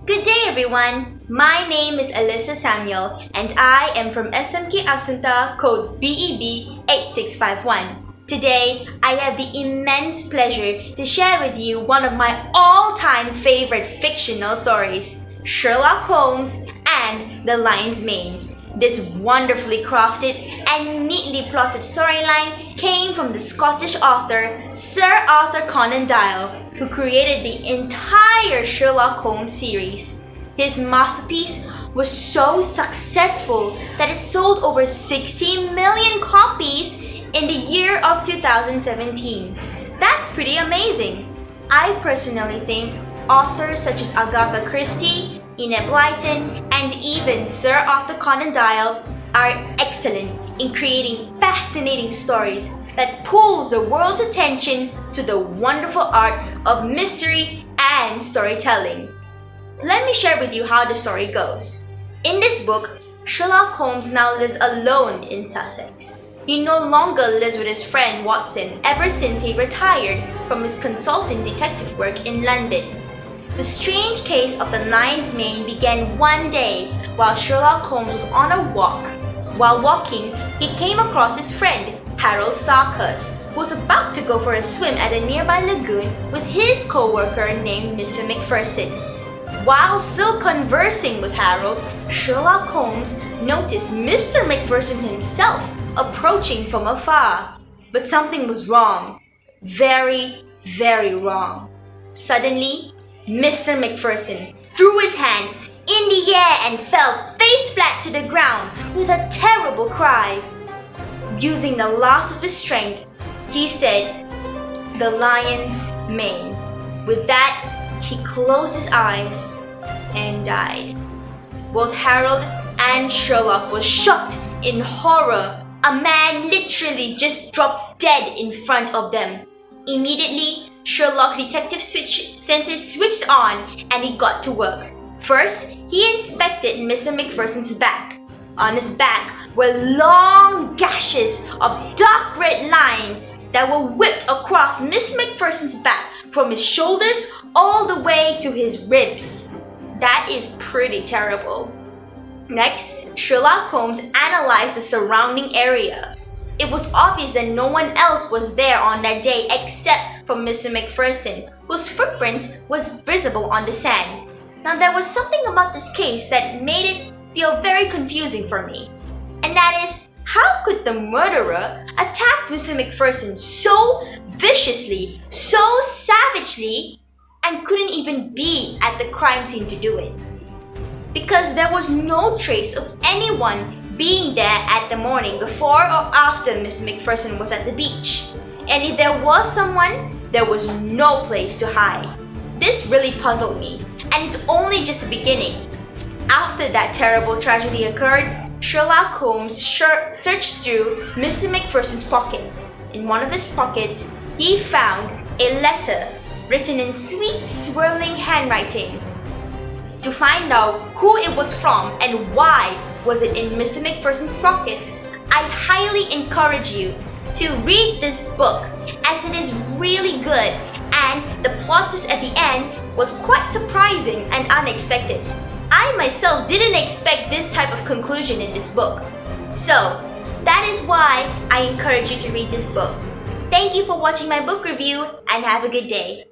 Good day everyone! My name is ALYSSA Samuel and I am from SMK ASSUNTA code BEB 8651. Today, I have the immense pleasure to share with you one of my all-time favorite fictional stories, Sherlock Holmes and the Lion's Mane. This wonderfully crafted and neatly plotted storyline came from the Scottish author Sir Arthur Conan Doyle, who created the entire Sherlock Holmes series. His masterpiece was so successful that it sold over 60 million copies in the year of 2017. That's pretty amazing. I personally think authors such as Agatha Christie, Enid Blyton, and even Sir Arthur Conan Doyle are excellent in creating fascinating stories that pulls the world's attention to the wonderful art of mystery and storytelling. Let me share with you how the story goes. In this book, Sherlock Holmes now lives alone in Sussex. He no longer lives with his friend Watson ever since he retired from his consulting detective work in London. The strange case of the Lion's Mane began one day while Sherlock Holmes was on a walk. While walking, he came across his friend, Harold Starkhurst, who was about to go for a swim at a nearby lagoon with his co-worker named Mr. Macpherson. While still conversing with Harold, Sherlock Holmes noticed Mr. Macpherson himself approaching from afar. But something was wrong. Very, very wrong. Suddenly, Mr. Macpherson threw his hands in the air and fell face flat to the ground with a terrible cry. Using the last of his strength, he said, "The lion's mane." With that, he closed his eyes and died. Both Harold and Sherlock were shocked in horror. A man literally just dropped dead in front of them. Immediately, Sherlock's detective senses switched on and he got to work. First, he inspected Mr. Macpherson's back. On his back were long gashes of dark red lines that were whipped across Miss Macpherson's back from his shoulders all the way to his ribs. That is pretty terrible. Next, Sherlock Holmes analyzed the surrounding area. It was obvious that no one else was there on that day except for Mr. Macpherson, whose footprints was visible on the sand. Now there was something about this case that made it feel very confusing for me. And that is, how could the murderer attack Mr. Macpherson so viciously, so savagely, and couldn't even be at the crime scene to do it? Because there was no trace of anyone being there at the morning before or after Miss Macpherson was at the beach. And if there was someone, there was no place to hide. This really puzzled me, and it's only just the beginning. After that terrible tragedy occurred, Sherlock Holmes searched through Mr. Macpherson's pockets. In one of his pockets, he found a letter written in sweet, swirling handwriting. To find out who it was from and why was it in Mr. Macpherson's pockets, I highly encourage you to read this book, as it is really good and the plot twist at the end was quite surprising and unexpected. I myself didn't expect this type of conclusion in this book. So, that is why I encourage you to read this book. Thank you for watching my book review and have a good day.